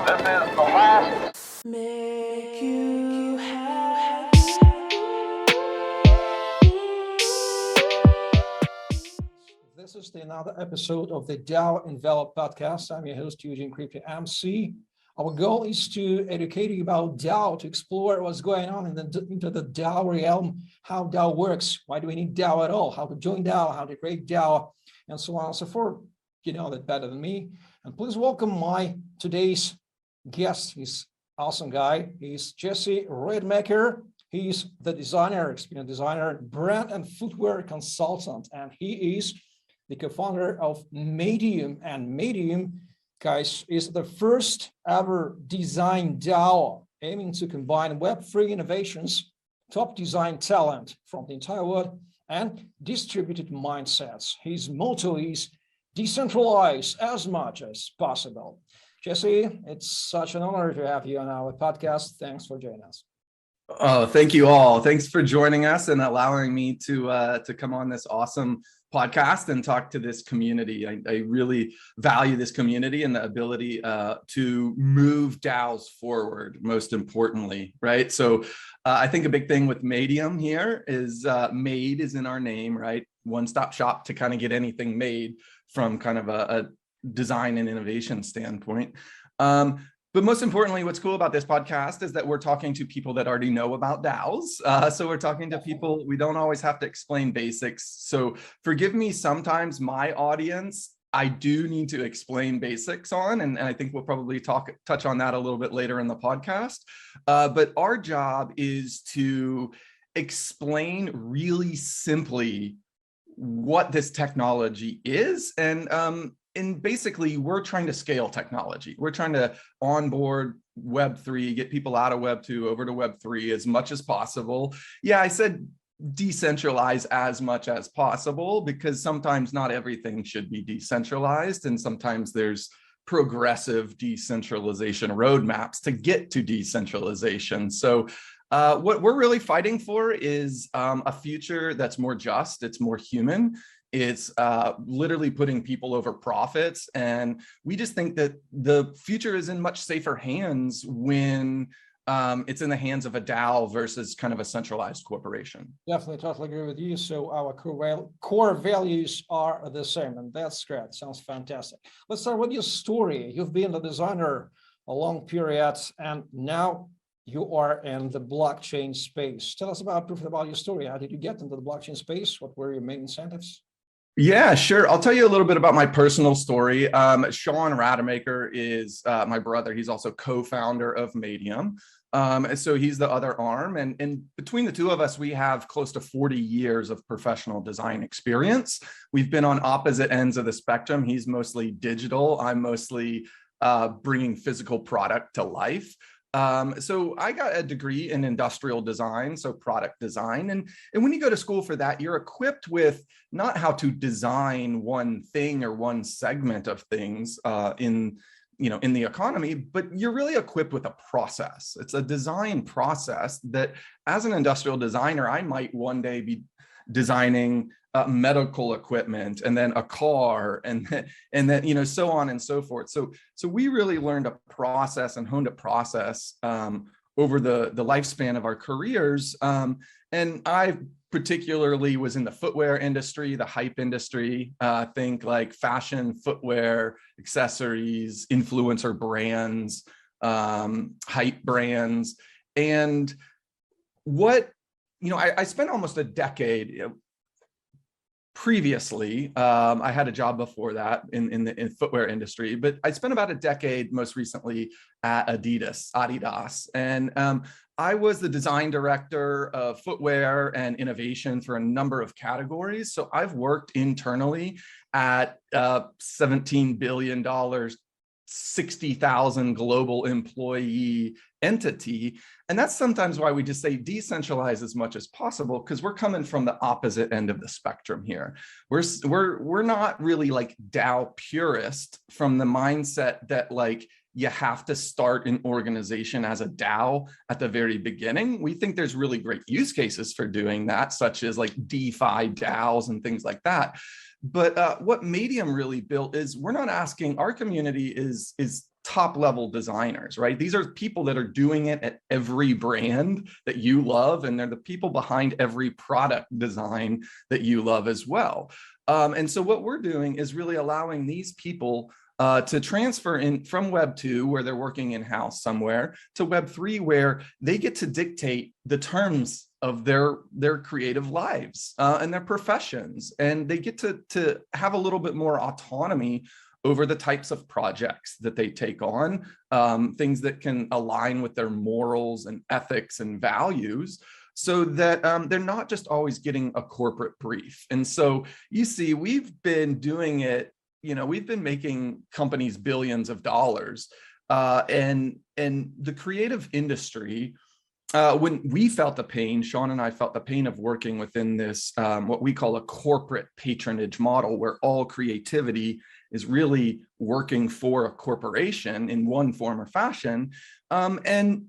This is the last. Make you happy. This is another episode of the DAO Envelop podcast. I'm your host, Eugene Crypto MC. Our goal is to educate you about DAO, to explore what's going on into the DAO realm, how DAO works, why do we need DAO at all, how to join DAO, how to create DAO, and so on and so forth. You know that better than me. And please welcome my today's guest. He's awesome guy. He's Jesse Redmaker. He's the designer, experience designer, brand and footwear consultant, and he is the co-founder of Medium. And Medium, guys, is the first ever design DAO aiming to combine Web3 innovations, top design talent from the entire world, and distributed mindsets. His motto is decentralize as much as possible. Jesse, it's such an honor to have you on our podcast. Thanks for joining us. Oh, thank you all. Thanks for joining us and allowing me to come on this awesome podcast and talk to this community. I really value this community and the ability to move DAOs forward, most importantly, right? So I think a big thing with Medium here is made is in our name, right? One-stop shop to kind of get anything made from kind of a design and innovation standpoint. But most importantly, what's cool about this podcast is that we're talking to people that already know about DAOs. So we're talking to people, we don't always have to explain basics. So forgive me, sometimes my audience, I do need to explain basics on, and I think we'll probably touch on that a little bit later in the podcast. But our job is to explain really simply what this technology is. And basically, we're trying to scale technology. We're trying to onboard Web3, get people out of Web2 over to Web3 as much as possible. Yeah, I said decentralize as much as possible because sometimes not everything should be decentralized, and sometimes there's progressive decentralization roadmaps to get to decentralization. So what we're really fighting for is a future that's more just, it's more human. It's literally putting people over profits. And we just think that the future is in much safer hands when it's in the hands of a DAO versus kind of a centralized corporation. Definitely, totally agree with you. So our core values are the same, and that's great. Sounds fantastic. Let's start with your story. You've been a designer a long period, and now you are in the blockchain space. Tell us about your story. How did you get into the blockchain space? What were your main incentives? Yeah, sure. I'll tell you a little bit about my personal story. Sean Rademacher is my brother. He's also co-founder of Medium. So he's the other arm. And between the two of us, we have close to 40 years of professional design experience. We've been on opposite ends of the spectrum. He's mostly digital. I'm mostly bringing physical product to life. So I got a degree in industrial design, so product design. And when you go to school for that, you're equipped with not how to design one thing or one segment of things in the economy, but you're really equipped with a process. It's a design process that as an industrial designer, I might one day be designing medical equipment, and then a car, and then so on and so forth. So we really learned a process and honed a process over the lifespan of our careers. And I particularly was in the footwear industry, the hype industry. Think like fashion, footwear, accessories, influencer brands, hype brands, and I spent almost a decade. Previously, I had a job before that in the footwear industry, but I spent about a decade most recently at Adidas. And I was the design director of footwear and innovation for a number of categories. So I've worked internally at $17 billion, 60,000 global employee entity. And that's sometimes why we just say decentralize as much as possible, because we're coming from the opposite end of the spectrum here. We're not really like DAO purist from the mindset that like you have to start an organization as a DAO at the very beginning. We think there's really great use cases for doing that, such as like DeFi DAOs and things like that. But what Medium really built is we're not asking, our community is top level designers, right? These are people that are doing it at every brand that you love, and they're the people behind every product design that you love as well. And so what we're doing is really allowing these people to transfer in from Web 2, where they're working in-house somewhere, to Web 3, where they get to dictate the terms of their creative lives and their professions. And they get to have a little bit more autonomy over the types of projects that they take on, things that can align with their morals and ethics and values, so that they're not just always getting a corporate brief. And so you see, we've been doing it, we've been making companies billions of dollars. And the creative industry, when we felt the pain, Sean and I felt the pain of working within this, what we call a corporate patronage model, where all creativity is really working for a corporation in one form or fashion. And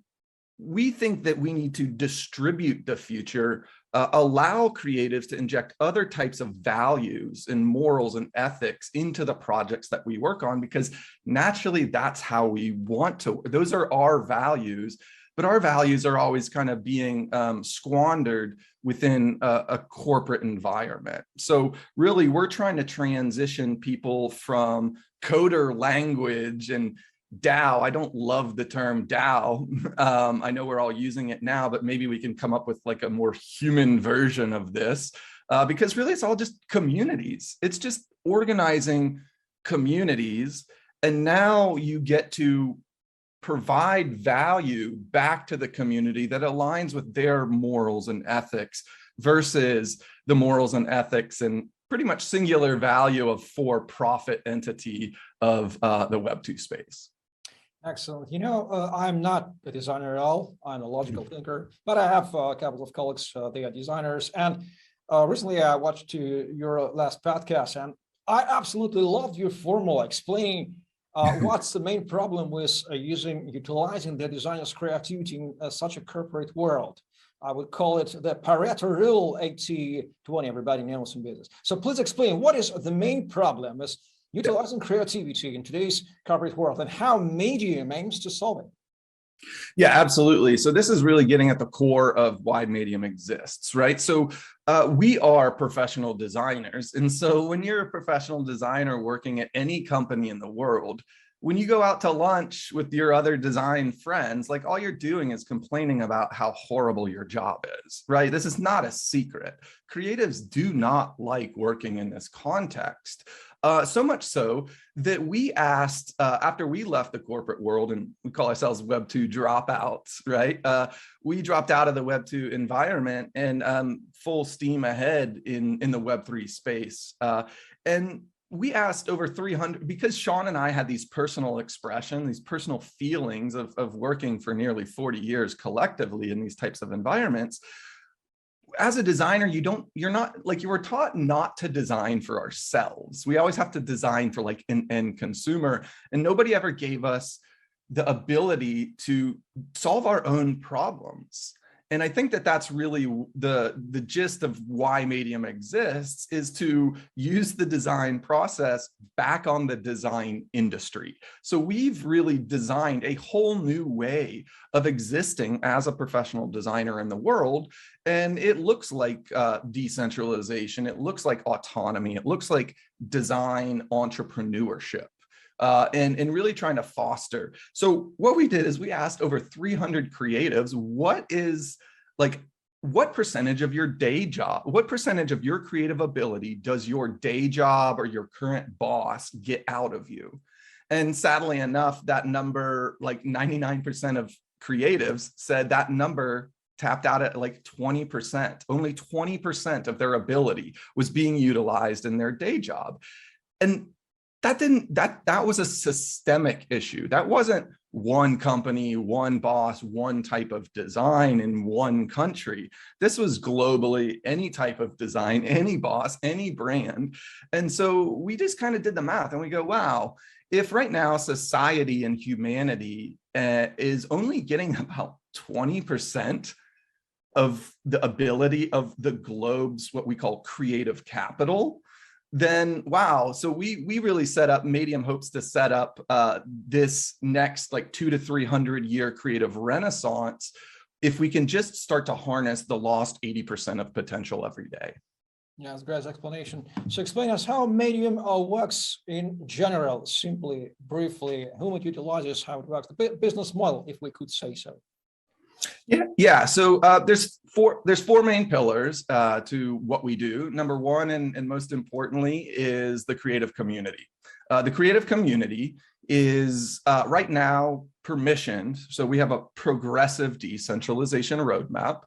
we think that we need to distribute the future, allow creatives to inject other types of values and morals and ethics into the projects that we work on, because naturally that's how we want to, those are our values, but our values are always kind of being squandered within a corporate environment. So really, we're trying to transition people from coder language and DAO. I don't love the term DAO. I know we're all using it now, but maybe we can come up with like a more human version of this, because really it's all just communities. It's just organizing communities. And now you get to provide value back to the community that aligns with their morals and ethics, versus the morals and ethics and pretty much singular value of for-profit entity of the Web2 space. Excellent. I'm not a designer at all. I'm a logical thinker, but I have a couple of colleagues, they are designers. And recently I watched your last podcast, and I absolutely loved your formula explaining what's the main problem with utilizing the designer's creativity in such a corporate world. I would call it the Pareto rule, 80-20, everybody knows in business. So please explain, what is the main problem with utilizing creativity in today's corporate world, and how Medium aims to solve it? Yeah, absolutely. So this is really getting at the core of why Medium exists, right? So we are professional designers. And so when you're a professional designer working at any company in the world, when you go out to lunch with your other design friends, like all you're doing is complaining about how horrible your job is, right? This is not a secret. Creatives do not like working in this context. So much so that we asked, after we left the corporate world, and we call ourselves Web2 dropouts, right? We dropped out of the Web2 environment and full steam ahead in the Web3 space. And we asked over 300, because Sean and I had these personal expressions, these personal feelings of working for nearly 40 years collectively in these types of environments. As a designer, you were taught not to design for ourselves. We always have to design for like an end consumer, and nobody ever gave us the ability to solve our own problems. And I think that that's really the gist of why Medium exists, is to use the design process back on the design industry. So we've really designed a whole new way of existing as a professional designer in the world. And it looks like decentralization. It looks like autonomy. It looks like design entrepreneurship. And really trying to foster. So what we did is we asked over 300 creatives, what percentage of your day job, what percentage of your creative ability does your day job or your current boss get out of you? And sadly enough, that number, like 99% of creatives said that number tapped out at like 20%. Only 20% of their ability was being utilized in their day job. And that was a systemic issue. That wasn't one company, one boss, one type of design in one country. This was globally, any type of design, any boss, any brand. And so we just kind of did the math and we go, wow, if right now society and humanity is only getting about 20% of the ability of the globe's what we call creative capital, then wow, so we really set up, Medium hopes to set up this next like 200 to 300 year creative renaissance if we can just start to harness the lost 80% of potential every day. Yeah, that's a great explanation. So explain us how Medium works in general, simply, briefly, whom it utilizes, how it works, the business model, if we could say so. Yeah. So there's four main pillars to what we do. Number one, and most importantly, is the creative community. The creative community is right now permissioned. So we have a progressive decentralization roadmap.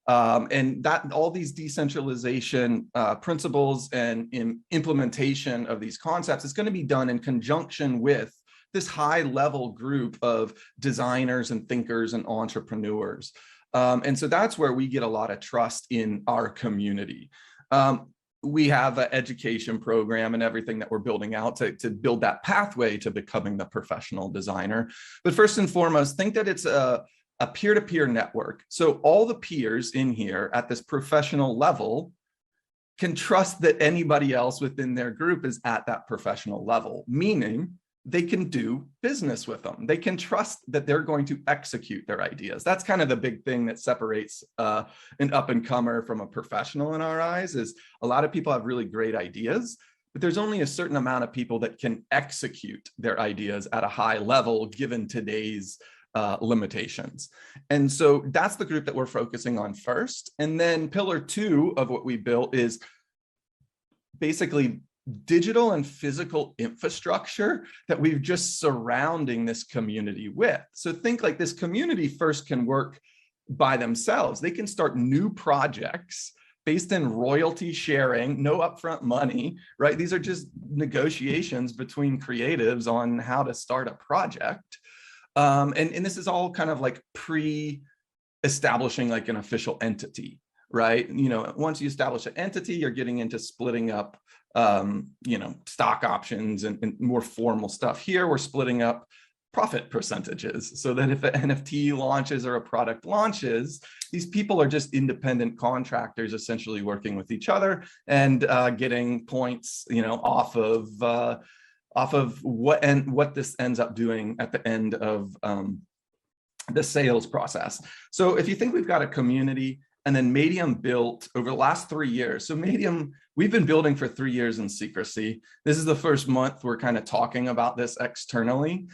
And that all these decentralization principles and implementation of these concepts is going to be done in conjunction with this high level group of designers and thinkers and entrepreneurs. And so that's where we get a lot of trust in our community. We have an education program and everything that we're building out to build that pathway to becoming the professional designer. But first and foremost, think that it's a peer-to-peer network. So all the peers in here at this professional level can trust that anybody else within their group is at that professional level, meaning they can do business with them. They can trust that they're going to execute their ideas. That's kind of the big thing that separates an up-and-comer from a professional in our eyes, is a lot of people have really great ideas, but there's only a certain amount of people that can execute their ideas at a high level given today's limitations. And so that's the group that we're focusing on first. And then pillar two of what we built is basically digital and physical infrastructure that we're just surrounding this community with. So think like this community first can work by themselves. They can start new projects based in royalty sharing, no upfront money, right? These are just negotiations between creatives on how to start a project. And this is all kind of like pre-establishing like an official entity, right? You know, once you establish an entity, you're getting into splitting up, you know, stock options and more formal stuff. Here, we're splitting up profit percentages so that if an NFT launches or a product launches, these people are just independent contractors essentially working with each other and getting points, you know, off of what this ends up doing at the end of the sales process. So if you think we've got a community, and then Medium built over the last 3 years. So Medium, we've been building for 3 years in secrecy. This is the first month we're kind of talking about this externally.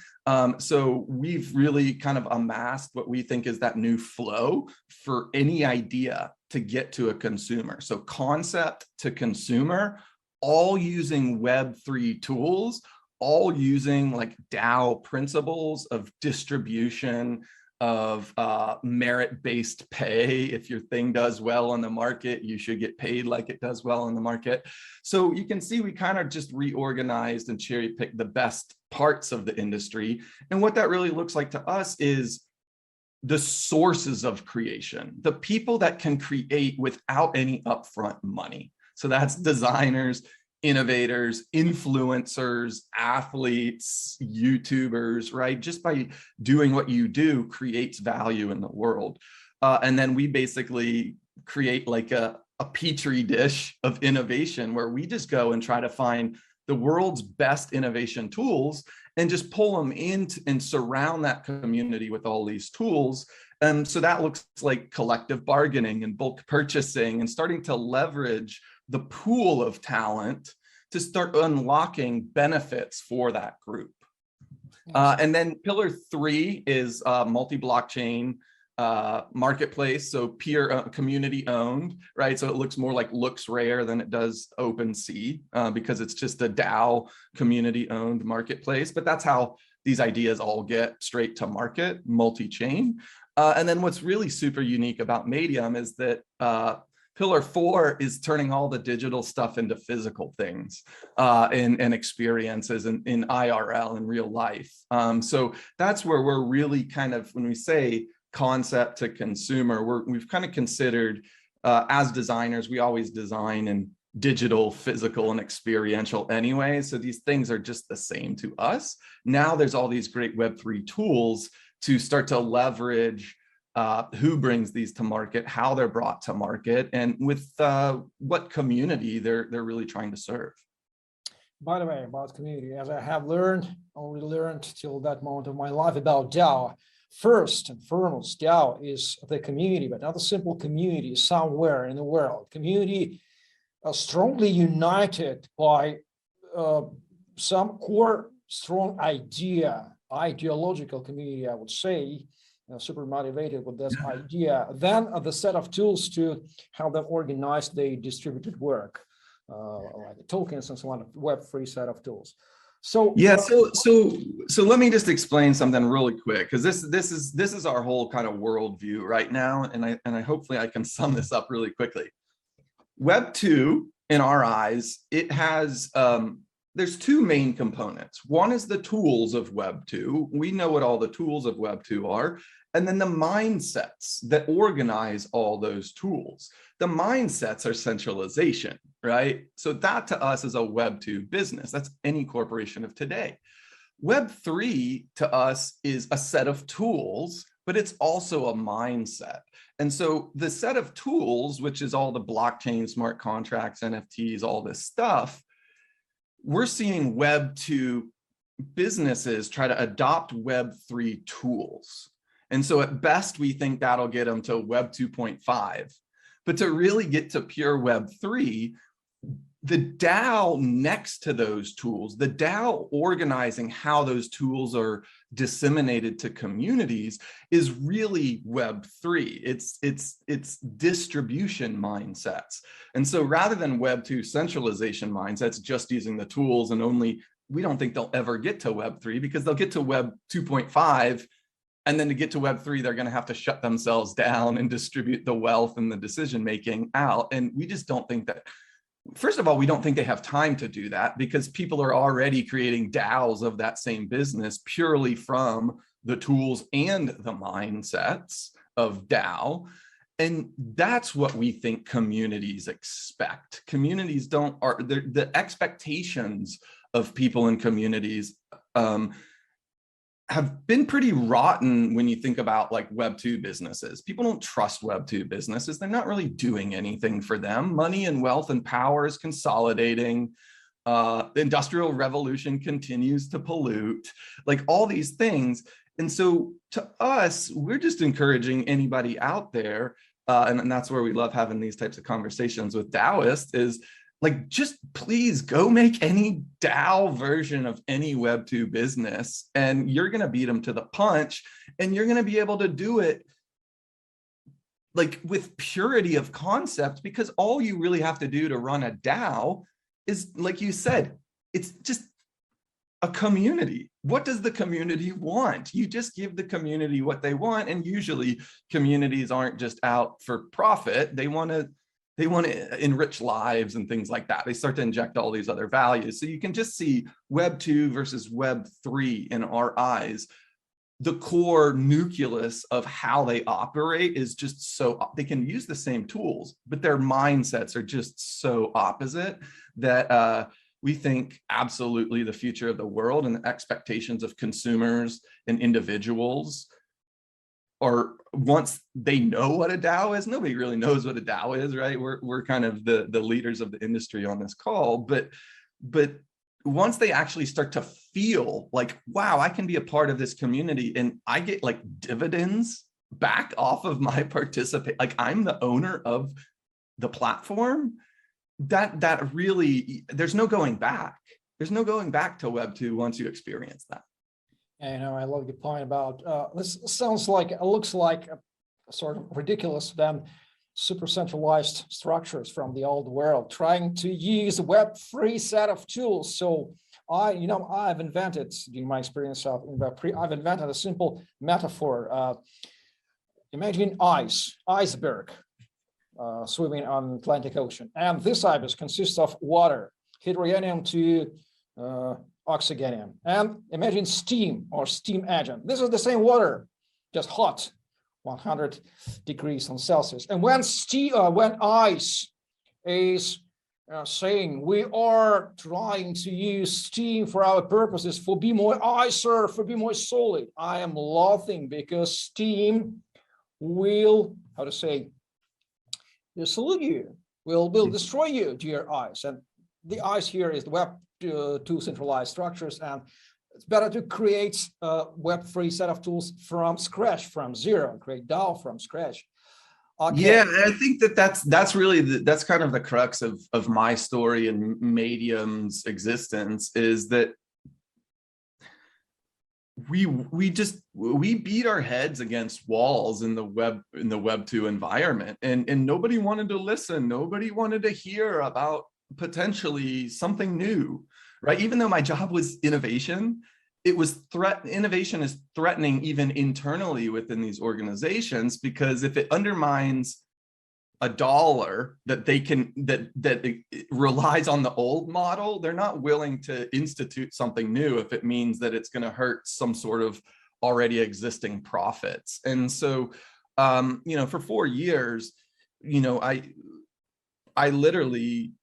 So we've really kind of amassed what we think is that new flow for any idea to get to a consumer. So concept to consumer, all using Web3 tools, all using like DAO principles of distribution, of merit-based pay. If your thing does well on the market, you should get paid like it does well on the market. So you can see we kind of just reorganized and cherry-picked the best parts of the industry. And what that really looks like to us is the sources of creation, the people that can create without any upfront money. So that's designers, innovators, influencers, athletes, YouTubers, right? Just by doing what you do creates value in the world. And then we basically create like a petri dish of innovation where we just go and try to find the world's best innovation tools and just pull them in and surround that community with all these tools. And so that looks like collective bargaining and bulk purchasing and starting to leverage the pool of talent to start unlocking benefits for that group. And then pillar three is multi-blockchain marketplace, so peer community owned, right? So it looks more like LooksRare than it does OpenSea because it's just a DAO community owned marketplace, but that's how these ideas all get straight to market, multi-chain. And then what's really super unique about Medium is that pillar four is turning all the digital stuff into physical things and experiences in IRL in real life. So that's where we're really kind of, when we say concept to consumer, we've kind of considered as designers, we always design in digital, physical, and experiential anyway. So these things are just the same to us. Now there's all these great Web3 tools to start to leverage who brings these to market, how they're brought to market, and with what community they're really trying to serve. By the way, about community, as I have already learned till that moment of my life about DAO, first and foremost, DAO is the community, but not a simple community somewhere in the world. Community strongly united by some core strong ideological community, I would say, super motivated with this idea, then the set of tools to help them organize the distributed work, like the tokens and so on, Web3 set of tools. So yeah, so let me just explain something really quick, because this is our whole kind of worldview right now, and I hopefully I can sum this up really quickly. Web 2, in our eyes, it has there's two main components. One is the tools of Web 2. We know what all the tools of Web 2 are. And then the mindsets that organize all those tools. The mindsets are centralization, right? So that to us is a Web 2 business. That's any corporation of today. Web 3 to us is a set of tools, but it's also a mindset. And so the set of tools, which is all the blockchain, smart contracts, NFTs, all this stuff, we're seeing Web 2 businesses try to adopt Web 3 tools. And so at best, we think that'll get them to Web 2.5. But to really get to pure Web 3, the DAO next to those tools, the DAO organizing how those tools are disseminated to communities, is really Web 3. It's distribution mindsets. And so rather than Web 2 centralization mindsets, just using the tools and only, we don't think they'll ever get to Web 3, because they'll get to Web 2.5. And then to get to Web 3, they're going to have to shut themselves down and distribute the wealth and the decision making out. And we just don't think that. First of all, we don't think they have time to do that, because people are already creating DAOs of that same business purely from the tools and the mindsets of DAO. And that's what we think communities expect. Communities the expectations of people in communities have been pretty rotten when you think about like Web 2 businesses. People don't trust Web 2 businesses. They're not really doing anything for them. Money and wealth and power is consolidating. The Industrial Revolution continues to pollute, like all these things. And so to us, we're just encouraging anybody out there, and that's where we love having these types of conversations with Taoists, is like, just please go make any DAO version of any Web 2 business, and you're going to beat them to the punch, and you're going to be able to do it like with purity of concept, because all you really have to do to run a DAO is, like you said, it's just a community. What does the community want? You just give the community what they want, and usually communities aren't just out for profit. They want to enrich lives and things like that. They start to inject all these other values. So you can just see Web 2 versus Web 3 in our eyes. The core nucleus of how they operate is just so, they can use the same tools, but their mindsets are just so opposite that we think absolutely the future of the world and the expectations of consumers and individuals, or once they know what a DAO is, nobody really knows what a DAO is, right? We're kind of the leaders of the industry on this call, but once they actually start to feel like, wow, I can be a part of this community and I get like dividends back off of my participate, like I'm the owner of the platform, that really, there's no going back. There's no going back to Web 2 once you experience that. And I love your point about this. Looks like a sort of ridiculous than super centralized structures from the old world trying to use a Web3 set of tools. So I've invented, in my experience of Web3, I've invented a simple metaphor. Imagine iceberg swimming on Atlantic Ocean, and this iceberg consists of water, hydrogenium to oxygenium, and imagine steam or steam agent. This is the same water, just hot, 100 degrees Celsius. And when ice is saying we are trying to use steam for our purposes, for be more icer, for be more solid, I am laughing, because steam will, dissolve you, will destroy you, dear ice. And the eyes here is the Web2 centralized structures, and it's better to create a Web3 set of tools from scratch, from zero, create DAO from scratch. Okay. Yeah, I think that's really that's kind of the crux of my story and Medium's existence, is that we beat our heads against walls in the Web2 environment, and nobody wanted to listen. Nobody wanted to hear about potentially something new, right? Even though my job was innovation, it was innovation is threatening even internally within these organizations, because if it undermines a dollar that they can that it relies on the old model, they're not willing to institute something new if it means that it's going to hurt some sort of already existing profits. And so for 4 years, I literally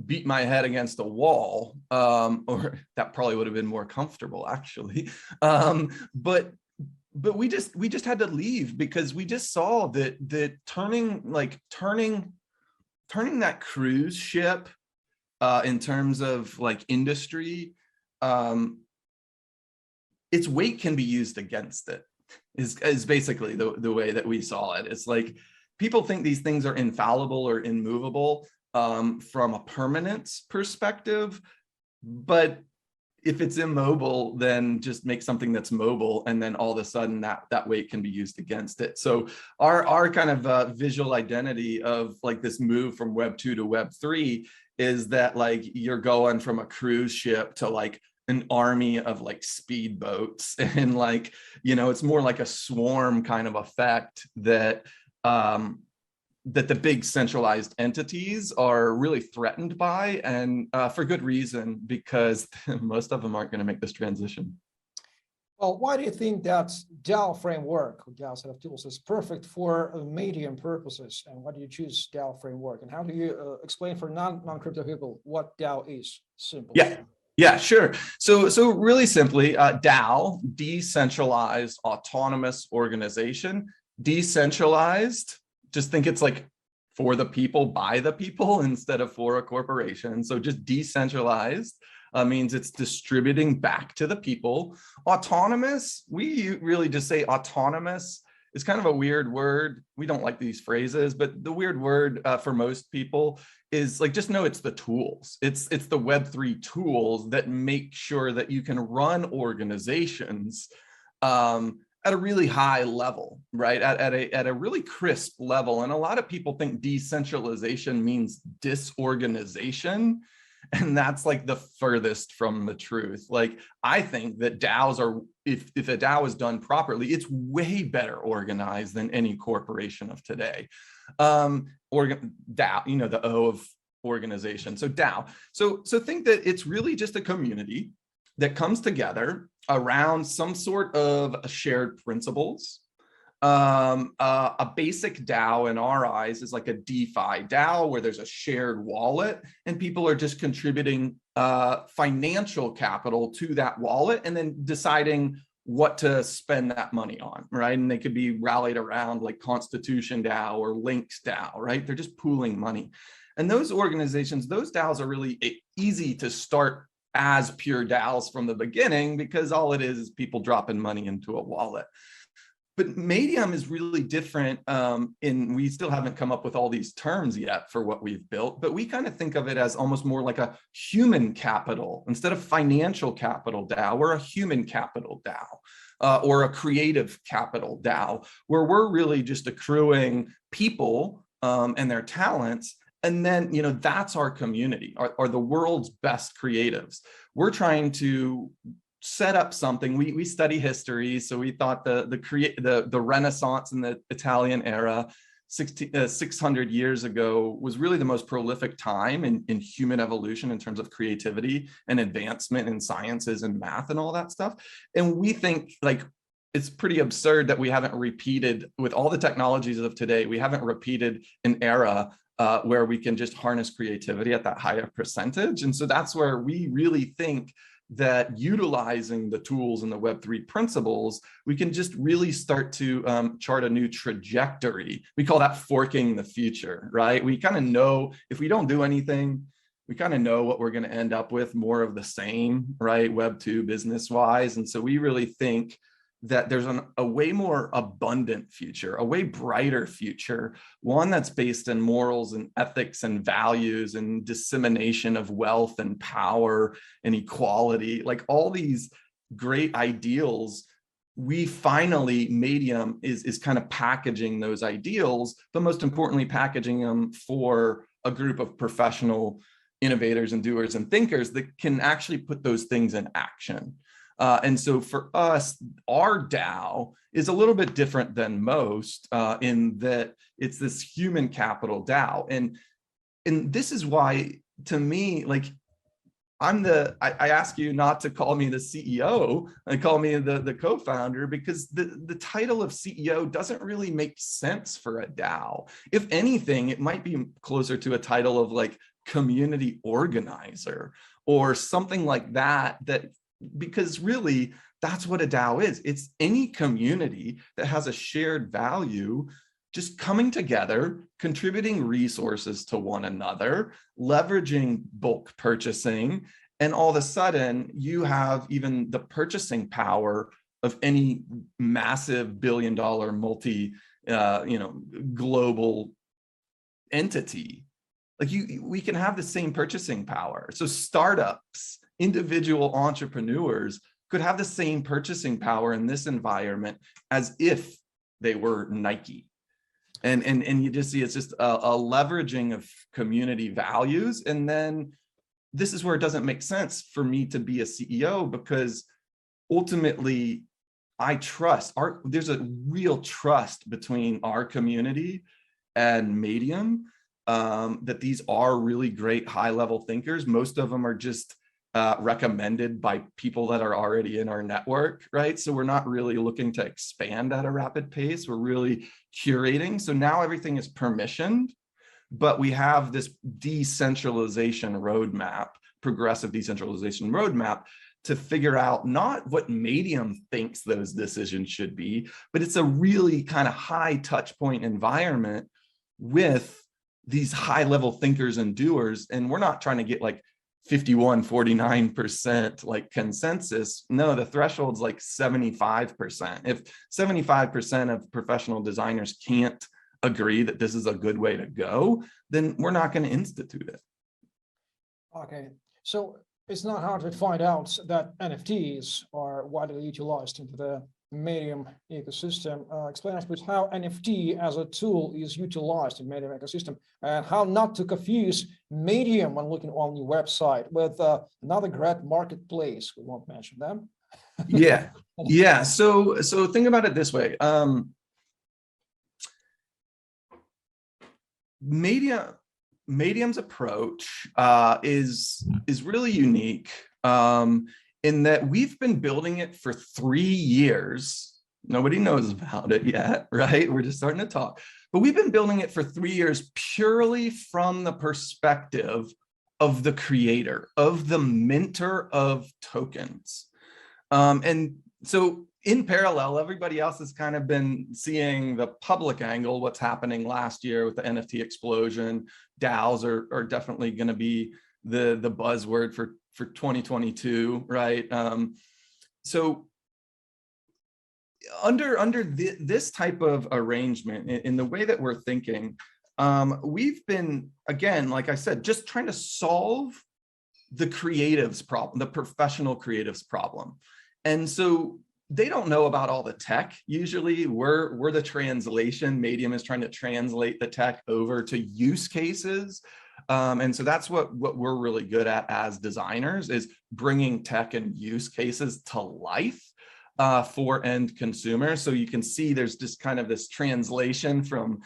beat my head against a wall, or that probably would have been more comfortable, actually. But we just had to leave, because we just saw that turning that cruise ship in terms of like industry, its weight can be used against it, is basically the way that we saw it. It's like people think these things are infallible or immovable from a permanence perspective, but if it's immobile, then just make something that's mobile, and then all of a sudden that weight can be used against it. So our kind of visual identity of like this move from Web 2 to Web 3 is that like you're going from a cruise ship to like an army of like speedboats, and like it's more like a swarm kind of effect that that the big centralized entities are really threatened by, and for good reason, because most of them aren't going to make this transition. Well, why do you think that DAO framework, DAO set of tools, is perfect for Medium purposes? And why do you choose DAO framework? And how do you explain for non-crypto people what DAO is? Simple. Yeah, sure. So really simply, DAO, decentralized autonomous organization. Decentralized, just think it's like for the people, by the people, instead of for a corporation. So just decentralized means it's distributing back to the people. Autonomous, we really just say autonomous. It's kind of a weird word. We don't like these phrases, but the weird word for most people is like, just know it's the tools. It's the Web3 tools that make sure that you can run organizations at a really high level, right? At a really crisp level. And a lot of people think decentralization means disorganization. And that's like the furthest from the truth. Like, I think that DAOs are, if a DAO is done properly, it's way better organized than any corporation of today. DAO, the O of organization. So DAO. So think that it's really just a community that comes together around some sort of shared principles. A basic DAO in our eyes is like a DeFi DAO, where there's a shared wallet and people are just contributing financial capital to that wallet and then deciding what to spend that money on, right? And they could be rallied around like Constitution DAO or Links DAO, right? They're just pooling money. And those organizations, those DAOs are really easy to start as pure DAOs from the beginning, because all it is people dropping money into a wallet. But Medium is really different, we still haven't come up with all these terms yet for what we've built, but we kind of think of it as almost more like a human capital. Instead of financial capital DAO, we're a human capital DAO, or a creative capital DAO, where we're really just accruing people and their talents. And then, that's our community, are the world's best creatives. We're trying to set up something. We study history, so we thought the Renaissance in the Italian era, 600 years ago, was really the most prolific time in human evolution in terms of creativity and advancement in sciences and math and all that stuff. And we think like it's pretty absurd that we haven't repeated, with all the technologies of today, we haven't repeated an era where we can just harness creativity at that higher percentage. And so that's where we really think that utilizing the tools and the Web3 principles, we can just really start to chart a new trajectory. We call that forking the future, right? We kind of know if we don't do anything, we kind of know what we're going to end up with, more of the same, right? Web 2 business wise. And so we really think that there's a way more abundant future, a way brighter future, one that's based in morals and ethics and values and dissemination of wealth and power and equality, like all these great ideals. We finally, Medium is kind of packaging those ideals, but most importantly, packaging them for a group of professional innovators and doers and thinkers that can actually put those things in action. And so for us, our DAO is a little bit different than most in that it's this human capital DAO. And this is why, to me, like, I ask you not to call me the CEO and call me the co-founder, because the title of CEO doesn't really make sense for a DAO. If anything, it might be closer to a title of like community organizer or something like that, because really that's what a DAO is. It's any community that has a shared value just coming together, contributing resources to one another, leveraging bulk purchasing, and all of a sudden you have even the purchasing power of any massive billion-dollar global entity. Like we can have the same purchasing power. So startups, individual entrepreneurs could have the same purchasing power in this environment as if they were Nike. And you just see it's just a leveraging of community values. And then this is where it doesn't make sense for me to be a CEO, because ultimately there's a real trust between our community and Medium, that these are really great high-level thinkers. Most of them are just recommended by people that are already in our network, right? So we're not really looking to expand at a rapid pace. We're really curating. So now everything is permissioned, but we have this decentralization roadmap, progressive decentralization roadmap, to figure out not what Medium thinks those decisions should be, but it's a really kind of high touch point environment with these high level thinkers and doers. And we're not trying to get like 49% like consensus. No, the threshold's like 75%. If 75% of professional designers can't agree that this is a good way to go, then we're not going to institute it. Okay, so it's not hard to find out that NFTs are widely utilized into the Medium ecosystem. Explain us please how NFT as a tool is utilized in Medium ecosystem, and how not to confuse Medium when looking on your website with another great marketplace. We won't mention them. Yeah. So think about it this way. Medium's approach is really unique. In that we've been building it for 3 years. Nobody knows about it yet, right? We're just starting to talk. But we've been building it for 3 years purely from the perspective of the creator, of the minter of tokens. And so in parallel, everybody else has kind of been seeing the public angle, what's happening last year with the NFT explosion. DAOs are definitely going to be the buzzword for 2022, right? So under this type of arrangement, in the way that we're thinking, we've been, again, like I said, just trying to solve the creatives problem, the professional creatives problem. And so they don't know about all the tech. Usually we're the translation. Medium is trying to translate the tech over to use cases. And so that's what we're really good at as designers, is bringing tech and use cases to life for end consumers. So you can see there's just kind of this translation from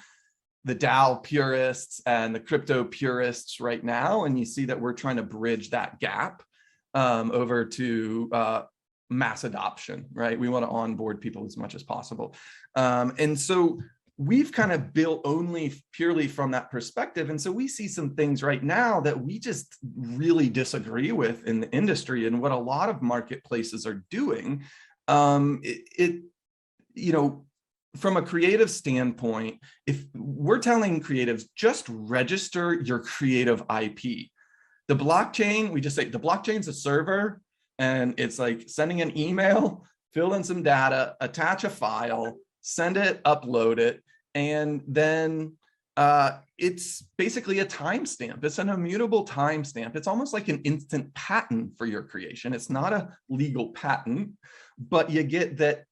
the DAO purists and the crypto purists right now. And you see that we're trying to bridge that gap over to mass adoption, right? We want to onboard people as much as possible. And so we've kind of built only purely from that perspective. And so we see some things right now that we just really disagree with in the industry, and what a lot of marketplaces are doing. From a creative standpoint, if we're telling creatives, just register your creative IP. The blockchain, we just say the blockchain's a server, and it's like sending an email, fill in some data, attach a file, send it, upload it, and then it's basically a timestamp. It's an immutable timestamp. It's almost like an instant patent for your creation. It's not a legal patent, but you get that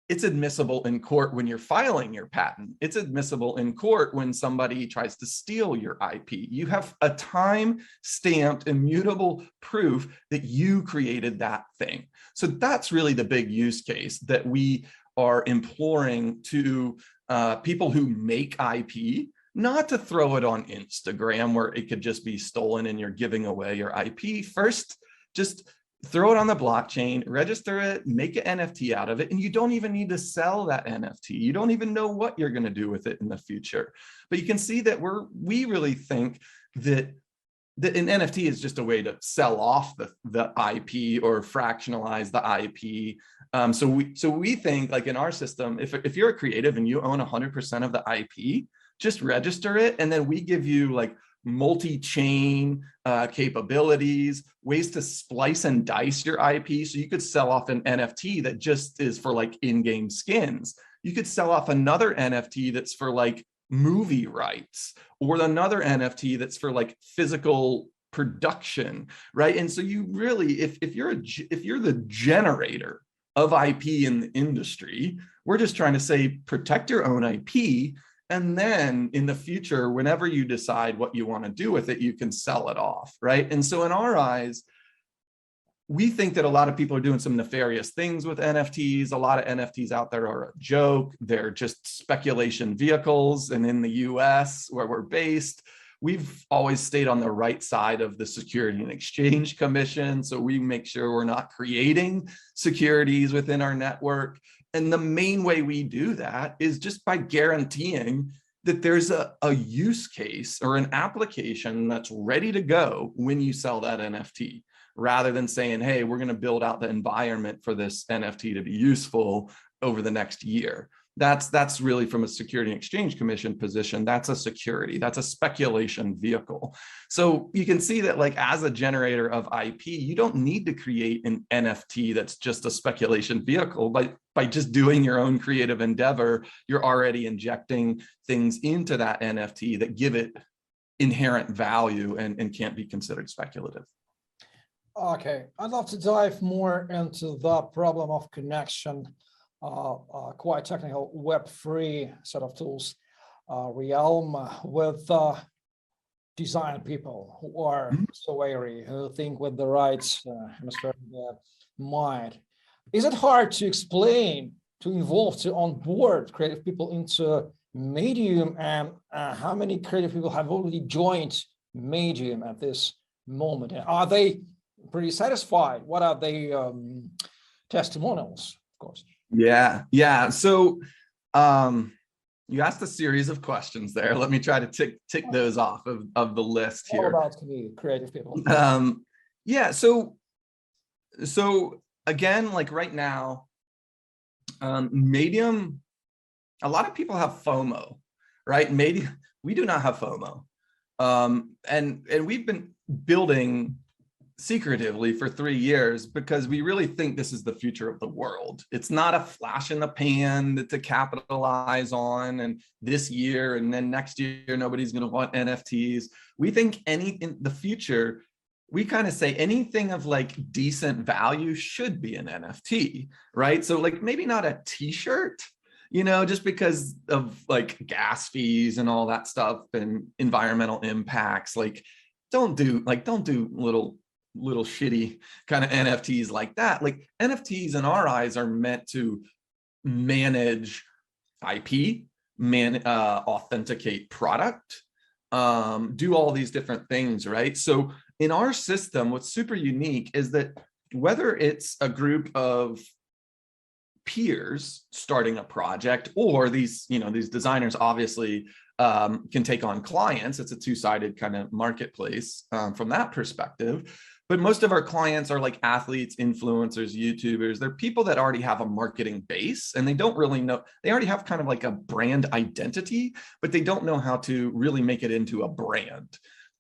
it's admissible in court when you're filing your patent. It's admissible in court when somebody tries to steal your IP. You have a time-stamped, immutable proof that you created that thing. So that's really the big use case that we are imploring to people who make IP, not to throw it on Instagram where it could just be stolen and you're giving away your IP. First, just throw it on the blockchain, register it, make an NFT out of it, and you don't even need to sell that NFT. You don't even know what you're going to do with it in the future. But you can see that we really think that an NFT is just a way to sell off the IP or fractionalize the IP. So we think, like in our system, if you're a creative and you own 100% of the IP, just register it, and then we give you like multi-chain capabilities, ways to splice and dice your IP. So you could sell off an NFT that just is for like in-game skins. You could sell off another NFT that's for like movie rights, or another NFT that's for like physical production, right? And so you really, if you're the generator of IP in the industry, we're just trying to say, protect your own IP. And then in the future, whenever you decide what you want to do with it, you can sell it off, right? And so in our eyes, we think that a lot of people are doing some nefarious things with NFTs. A lot of NFTs out there are a joke. They're just speculation vehicles. And in the US, where we're based, we've always stayed on the right side of the Security and Exchange Commission. So we make sure we're not creating securities within our network. And the main way we do that is just by guaranteeing that there's a use case or an application that's ready to go when you sell that NFT, rather than saying, hey, we're going to build out the environment for this NFT to be useful over the next year. That's really, from a Security and Exchange Commission position, that's a security, that's a speculation vehicle. So you can see that, like, as a generator of IP, you don't need to create an NFT that's just a speculation vehicle. By just doing your own creative endeavor, you're already injecting things into that NFT that give it inherent value and can't be considered speculative. Okay, I'd love to dive more into the problem of connection, quite technical Web3 set of tools realm with design people who are so airy, who think with the right hemisphere of their mind. Is it hard to explain, to involve, to onboard creative people into Medium, and how many creative people have already joined Medium at this moment? And are they pretty satisfied? What are the testimonials, of course? Yeah. So you asked a series of questions there. Let me try to tick those off of the list here. All about creative people. Yeah. So again, like right now, Medium, a lot of people have FOMO, right? Medium, we do not have FOMO. And we've been building secretively for 3 years because we really think this is the future of the world. It's not a flash in the pan to capitalize on, and this year and then next year nobody's going to want NFTs. We think in the future, we kind of say anything of like decent value should be an NFT, right? So like maybe not a t-shirt, just because of like gas fees and all that stuff and environmental impacts. Like don't do little shitty kind of NFTs like that. Like NFTs in our eyes are meant to manage IP, authenticate product, do all these different things, right? So in our system, what's super unique is that whether it's a group of peers starting a project, or these designers obviously can take on clients. It's a two-sided kind of marketplace from that perspective. But most of our clients are like athletes, influencers, YouTubers. They're people that already have a marketing base, and they don't really know. They already have kind of like a brand identity, but they don't know how to really make it into a brand.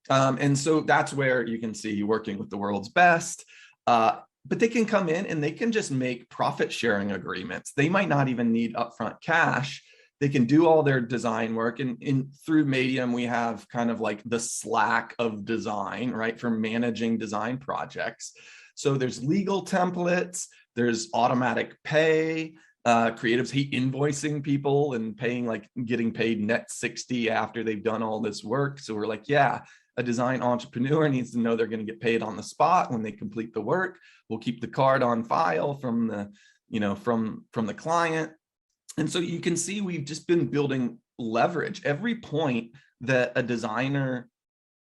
And so that's where you can see working with the world's best. But they can come in and they can just make profit sharing agreements. They might not even need upfront cash. They can do all their design work. And through Medium, we have kind of like the Slack of design, right, for managing design projects. So there's legal templates, there's automatic pay, creatives hate invoicing people and paying, like getting paid net 60 after they've done all this work. So we're like, yeah, a design entrepreneur needs to know they're going to get paid on the spot when they complete the work. We'll keep the card on file from the, from the client. And so you can see we've just been building leverage. Every point that a designer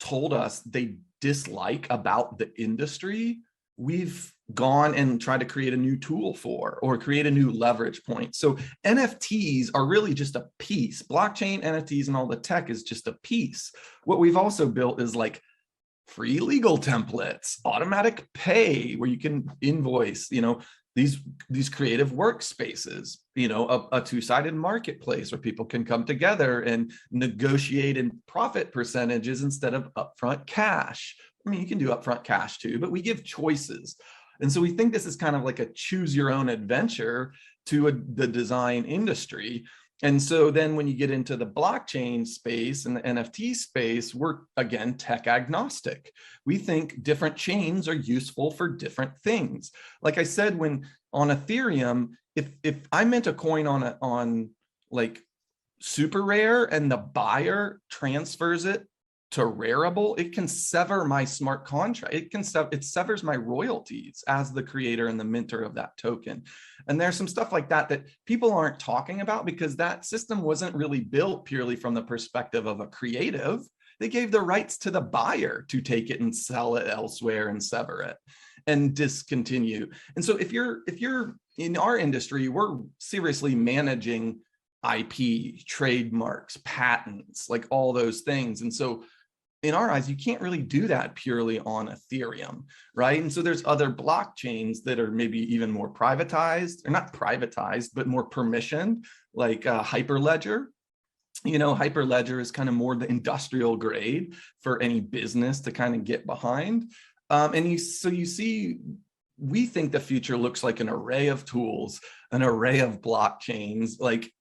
told us they dislike about the industry, we've gone and tried to create a new tool for, or create a new leverage point. So NFTs are really just a piece. Blockchain, NFTs, and all the tech is just a piece. What we've also built is like free legal templates, automatic pay, where you can invoice, these creative workspaces, a two-sided marketplace where people can come together and negotiate in profit percentages instead of upfront cash. I mean, you can do upfront cash too, but we give choices. And so we think this is kind of like a choose your own adventure to the design industry. And so then when you get into the blockchain space and the NFT space, we're again tech agnostic. We think different chains are useful for different things. Like I said, when on Ethereum, if I mint a coin on like super rare and the buyer transfers it to Rarible, it can sever my smart contract. It severs my royalties as the creator and the minter of that token. And there's some stuff like that that people aren't talking about because that system wasn't really built purely from the perspective of a creative. They gave the rights to the buyer to take it and sell it elsewhere and sever it and discontinue. And so if you're in our industry, we're seriously managing IP, trademarks, patents, like all those things. And so in our eyes, you can't really do that purely on Ethereum, right? And so there's other blockchains that are maybe even more privatized, or not privatized, but more permissioned, like Hyperledger. Hyperledger is kind of more the industrial grade for any business to kind of get behind. So you see, we think the future looks like an array of tools, an array of blockchains, like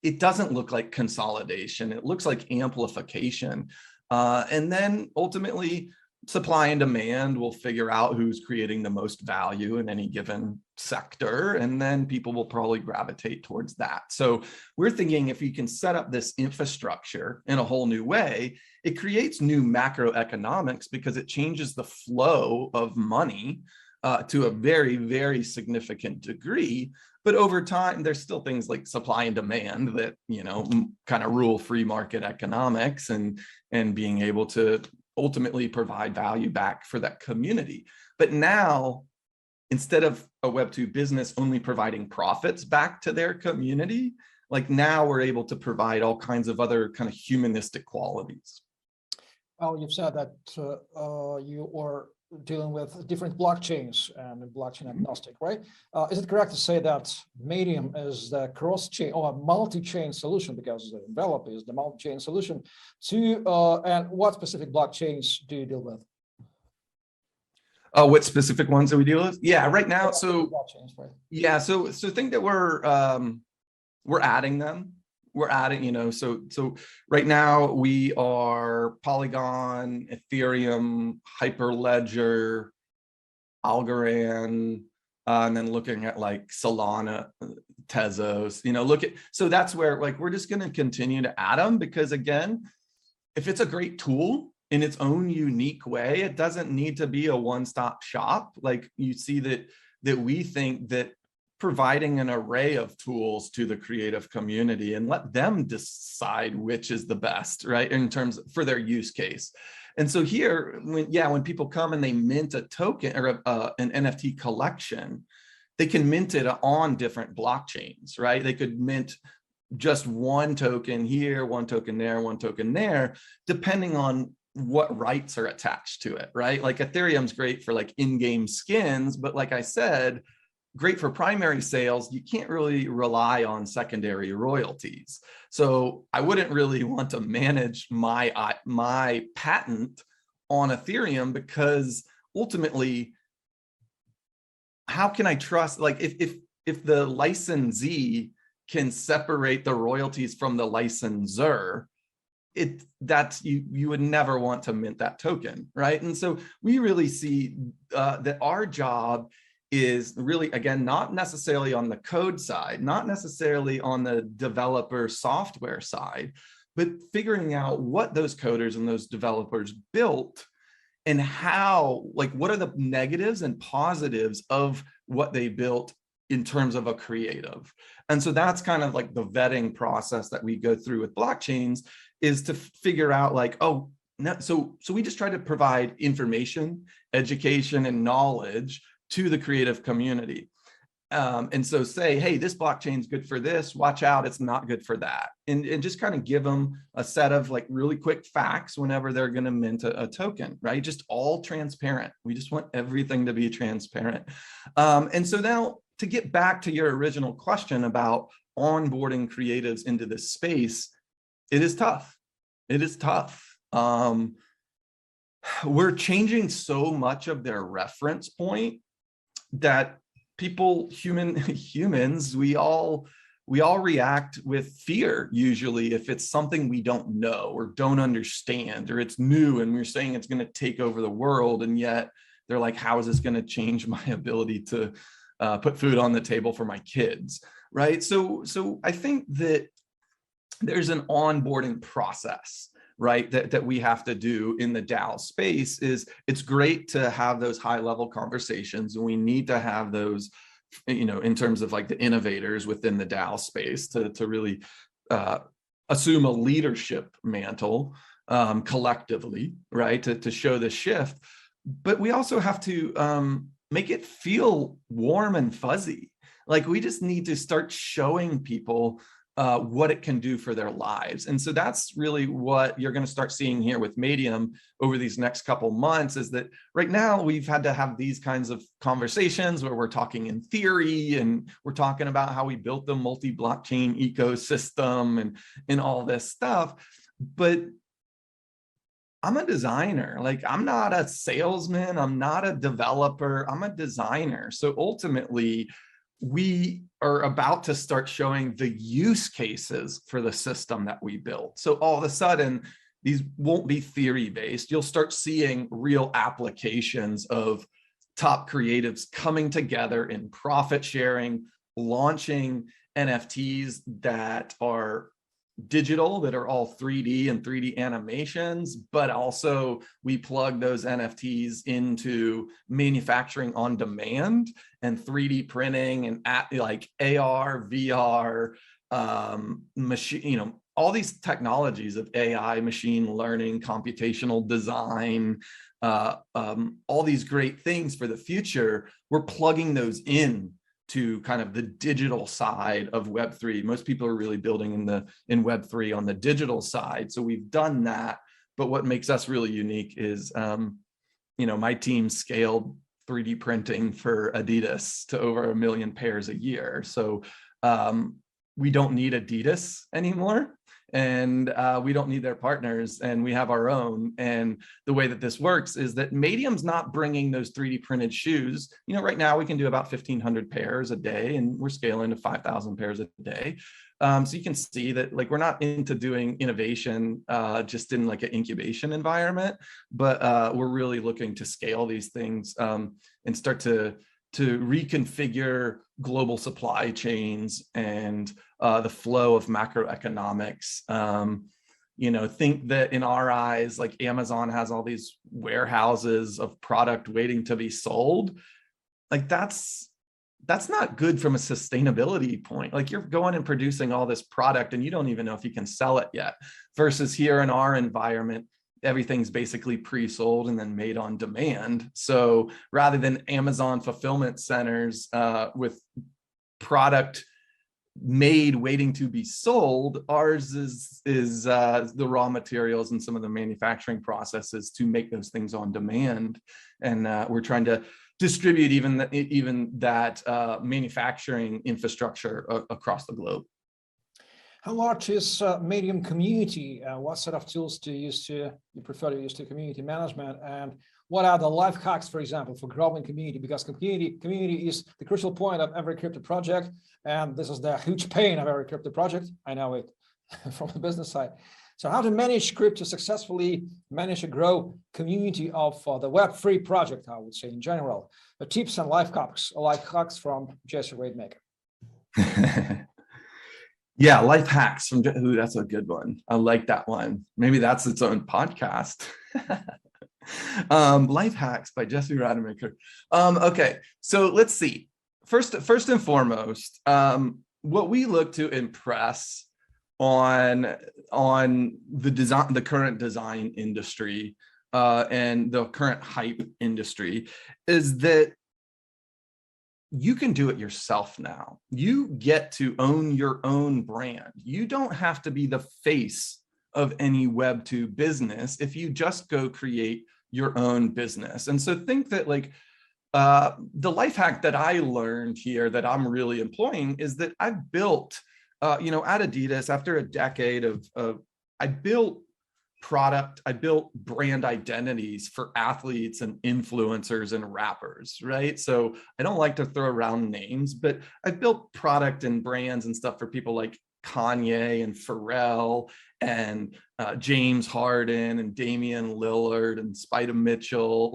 it doesn't look like consolidation. It looks like amplification. And then ultimately, supply and demand will figure out who's creating the most value in any given sector. And then people will probably gravitate towards that. So we're thinking if you can set up this infrastructure in a whole new way, it creates new macroeconomics because it changes the flow of money to a very, very significant degree. But over time, there's still things like supply and demand that, kind of rule free market economics and being able to ultimately provide value back for that community. But now, instead of a Web2 business only providing profits back to their community, like now we're able to provide all kinds of other kind of humanistic qualities. Well, you've said that you are dealing with different blockchains and blockchain agnostic, right? Is it correct to say that Medium is the cross-chain or a multi-chain solution, because the envelope is the multi-chain solution to, and what specific blockchains do you deal with? What specific ones do we deal with? Yeah, right now, so blockchains, right? Yeah, so think that we're adding them. We're adding, so right now we are Polygon, Ethereum, Hyperledger, Algorand, and then looking at like Solana, Tezos, so that's where like we're just going to continue to add them, because again, if it's a great tool in its own unique way, it doesn't need to be a one-stop shop. Like you see that we think that providing an array of tools to the creative community and let them decide which is the best, right, in terms for their use case. And so here, when people come and they mint a token or an NFT collection, they can mint it on different blockchains, right? They could mint just one token here, one token there, one token there, depending on what rights are attached to it, right? Like Ethereum's great for like in-game skins, but like I said, great for primary sales, you can't really rely on secondary royalties. So I wouldn't really want to manage my patent on Ethereum, because ultimately, how can I trust, like if the licensee can separate the royalties from the licensor, you would never want to mint that token, right? And so we really see that our job is really, again, not necessarily on the code side, not necessarily on the developer software side, but figuring out what those coders and those developers built, and how, like, what are the negatives and positives of what they built in terms of a creative. And so that's kind of like the vetting process that we go through with blockchains, is to figure out, like, oh, no, so we just try to provide information, education, and knowledge to the creative community. And so say, hey, this blockchain is good for this, watch out, it's not good for that. And just kind of give them a set of like really quick facts whenever they're going to mint a token, right? Just all transparent. We just want everything to be transparent. And so now, to get back to your original question about onboarding creatives into this space, it is tough. It is tough. We're changing so much of their reference point that humans, we all react with fear, usually, if it's something we don't know or don't understand, or it's new and we're saying it's going to take over the world, and yet they're like, how is this going to change my ability to put food on the table for my kids, right? So I think that there's an onboarding process, right, that we have to do in the DAO space. Is it's great to have those high level conversations, and we need to have those, you know, in terms of like the innovators within the DAO space to really assume a leadership mantle collectively, right, to show the shift. But we also have to make it feel warm and fuzzy. Like, we just need to start showing people what it can do for their lives. And so that's really what you're going to start seeing here with Medium over these next couple months, is that right now we've had to have these kinds of conversations where we're talking in theory, and we're talking about how we built the multi-blockchain ecosystem and all this stuff. But I'm a designer. Like, I'm not a salesman. I'm not a developer. I'm a designer. So ultimately, we are about to start showing the use cases for the system that we built. So all of a sudden, these won't be theory-based. You'll start seeing real applications of top creatives coming together in profit sharing, launching NFTs that are digital, that are all 3D and 3D animations, but also we plug those NFTs into manufacturing on demand and 3D printing and like AR, VR, machine, you know, all these technologies of AI, machine learning, computational design, all these great things for the future. We're plugging those in to kind of the digital side of Web3. Most people are really building in Web3 on the digital side. So we've done that. But what makes us really unique is, you know, my team scaled 3D printing for Adidas to over 1 million pairs a year. So we don't need Adidas anymore. And we don't need their partners, and we have our own. And the way that this works is that Medium's not bringing those 3D printed shoes. You know, right now we can do about 1,500 pairs a day, and we're scaling to 5,000 pairs a day. So you can see that, like, we're not into doing innovation just in like an incubation environment, but we're really looking to scale these things and start to reconfigure global supply chains and the flow of macroeconomics. You know, think that in our eyes, like, Amazon has all these warehouses of product waiting to be sold. Like, that's not good from a sustainability point. Like, you're going and producing all this product and you don't even know if you can sell it yet, versus here in our environment, everything's basically pre-sold and then made on demand. So rather than Amazon fulfillment centers with product made waiting to be sold, ours is the raw materials and some of the manufacturing processes to make those things on demand. And we're trying to distribute even that manufacturing infrastructure across the globe. How large is Medium community? What set of tools do you prefer to use to community management? And what are the life hacks, for example, for growing community? Because community is the crucial point of every crypto project. And this is the huge pain of every crypto project. I know it from the business side. So how to manage crypto successfully, manage a grow community of the Web3 project, I would say in general. The tips and life hacks from Jesse Rademacher. Yeah, life hacks from that's a good one. I like that one. Maybe that's its own podcast. Life hacks by Jesse Rademacher. Okay, so let's see. First and foremost, what we look to impress on the current design industry and the current hype industry is that you can do it yourself now. You get to own your own brand. You don't have to be the face of any Web2 business if you just go create your own business. And so think that like the life hack that I learned here that I'm really employing is that I've built, at Adidas after a decade I built brand identities for athletes and influencers and rappers, right? So I don't like to throw around names, but I've built product and brands and stuff for people like Kanye and Pharrell and James Harden and Damian Lillard and Spida Mitchell,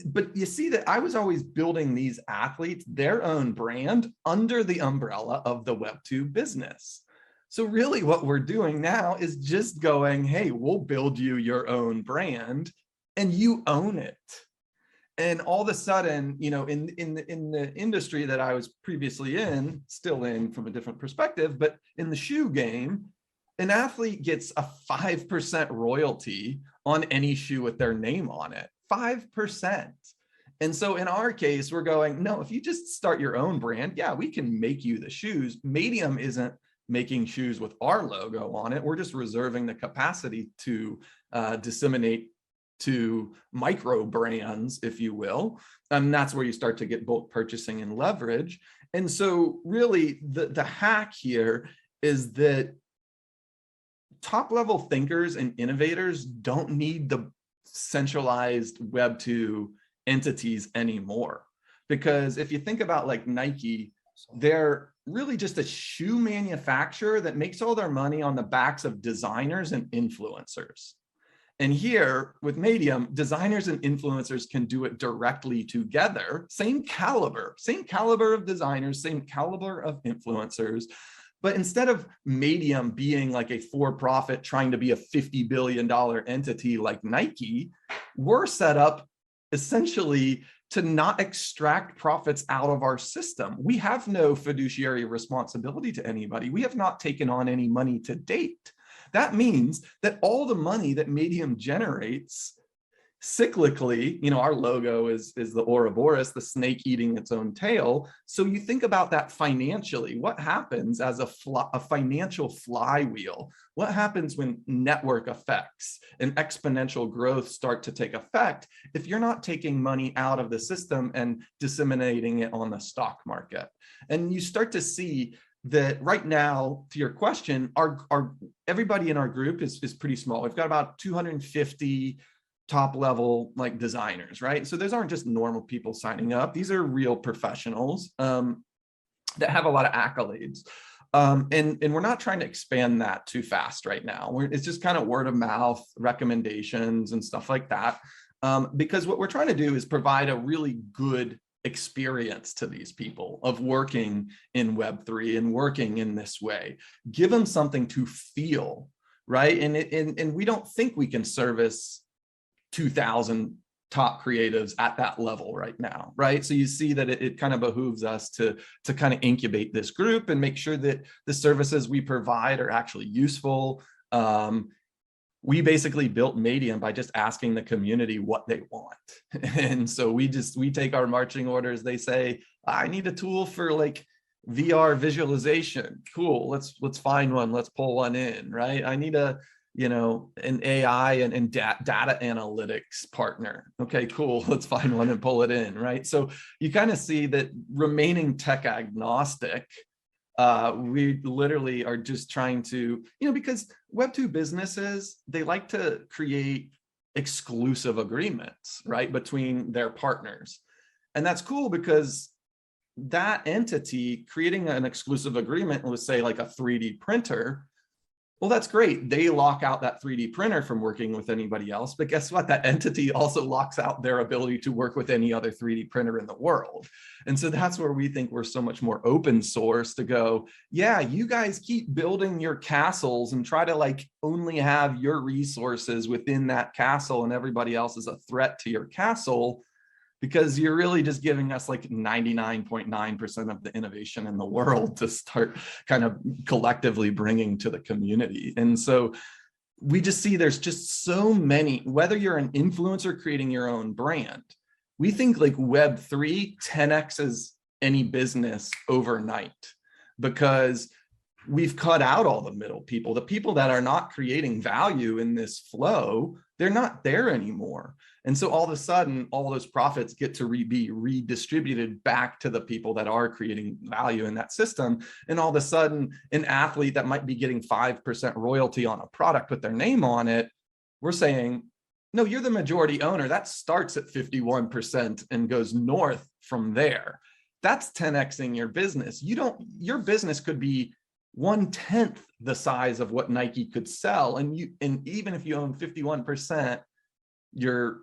but you see that I was always building these athletes, their own brand under the umbrella of the Web2 business. So really what we're doing now is just going, hey, we'll build you your own brand and you own it. And all of a sudden, in the industry that I was previously still in from a different perspective, but in the shoe game, an athlete gets a 5% royalty on any shoe with their name on it, 5%. And so in our case, we're going, no, if you just start your own brand, yeah, we can make you the shoes. Medium isn't making shoes with our logo on it. We're just reserving the capacity to disseminate to micro brands, if you will. And that's where you start to get bulk purchasing and leverage. And so really the hack here is that top level thinkers and innovators don't need the centralized Web2 entities anymore. Because if you think about like Nike, they're really just a shoe manufacturer that makes all their money on the backs of designers and influencers. And here with Medium, designers and influencers can do it directly together, same caliber of designers, same caliber of influencers. But instead of Medium being like a for-profit trying to be a $50 billion entity like Nike, we're set up essentially to not extract profits out of our system. We have no fiduciary responsibility to anybody. We have not taken on any money to date. That means that all the money that Medium generates cyclically, our logo is the Ouroboros, the snake eating its own tail. So you think about that financially. What happens as a financial flywheel? What happens when network effects and exponential growth start to take effect if you're not taking money out of the system and disseminating it on the stock market? And you start to see that right now, to your question, our everybody in our group is pretty small. We've got about 250 top level like designers, right? So those aren't just normal people signing up. These are real professionals that have a lot of accolades. And we're not trying to expand that too fast right now. It's just kind of word of mouth recommendations and stuff like that. Because what we're trying to do is provide a really good experience to these people of working in Web3 and working in this way. Give them something to feel, right? And we don't think we can service 2,000 top creatives at that level right now, right? So you see that it kind of behooves us to kind of incubate this group and make sure that the services we provide are actually useful. We basically built Medium by just asking the community what they want. And so we take our marching orders. They say, I need a tool for like VR visualization. Cool, let's find one, let's pull one in, right? I need a an AI and data analytics partner. Okay, cool. Let's find one and pull it in, right? So you kind of see that remaining tech agnostic, we literally are just trying to, because Web2 businesses, they like to create exclusive agreements, right, between their partners. And that's cool because that entity creating an exclusive agreement with, say, like a 3D printer, well, that's great. They lock out that 3D printer from working with anybody else. But guess what? That entity also locks out their ability to work with any other 3D printer in the world. And so that's where we think we're so much more open source to go, yeah, you guys keep building your castles and try to like only have your resources within that castle and everybody else is a threat to your castle, because you're really just giving us like 99.9% of the innovation in the world to start kind of collectively bringing to the community. And so we just see there's just so many, whether you're an influencer creating your own brand, we think like Web3 10x's any business overnight, because we've cut out all the middle people. The people that are not creating value in this flow, they're not there anymore. And so all of a sudden, all those profits get to be redistributed back to the people that are creating value in that system. And all of a sudden, an athlete that might be getting 5% royalty on a product with their name on it, we're saying, no, you're the majority owner. That starts at 51% and goes north from there. That's 10xing your business. Your business could be 1/10 the size of what Nike could sell. And even if you own 51%, you're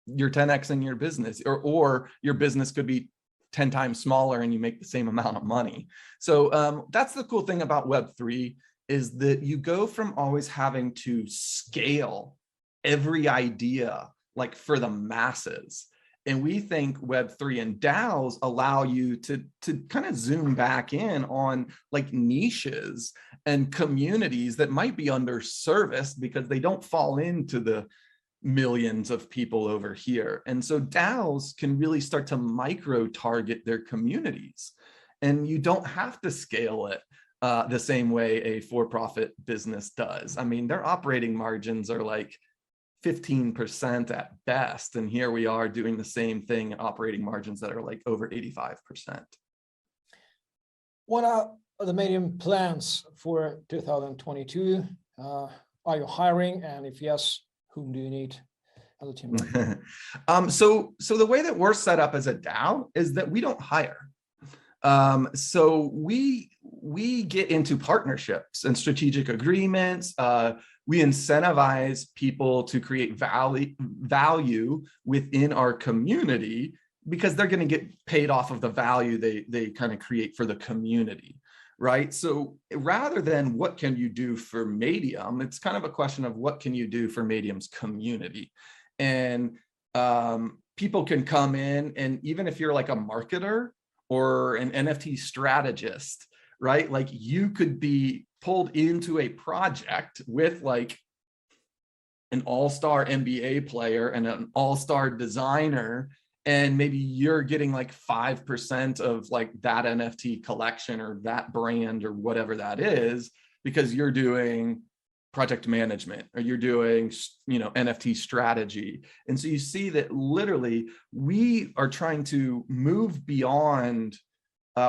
10xing your business, or your business could be 10 times smaller and you make the same amount of money. So that's the cool thing about Web3, is that you go from always having to scale every idea like for the masses. And we think Web3 and DAOs allow you to kind of zoom back in on like niches and communities that might be underserviced because they don't fall into the millions of people over here. And so DAOs can really start to micro target their communities. And you don't have to scale it the same way a for-profit business does. I mean, their operating margins are like 15% at best. And here we are doing the same thing at operating margins that are like over 85%. What are the Medium plans for 2022? Are you hiring? And if yes, whom do you need as a team member? So the way that we're set up as a DAO is that we don't hire. So we get into partnerships and strategic agreements. We incentivize people to create value within our community because they're going to get paid off of the value they kind of create for the community, right? So rather than what can you do for Medium, it's kind of a question of what can you do for Medium's community. And people can come in, and even if you're like a marketer or an NFT strategist, right? Like you could be pulled into a project with like an all-star NBA player and an all-star designer, and maybe you're getting like 5% of like that NFT collection or that brand or whatever that is, because you're doing project management or you're doing, NFT strategy. And so you see that literally we are trying to move beyond,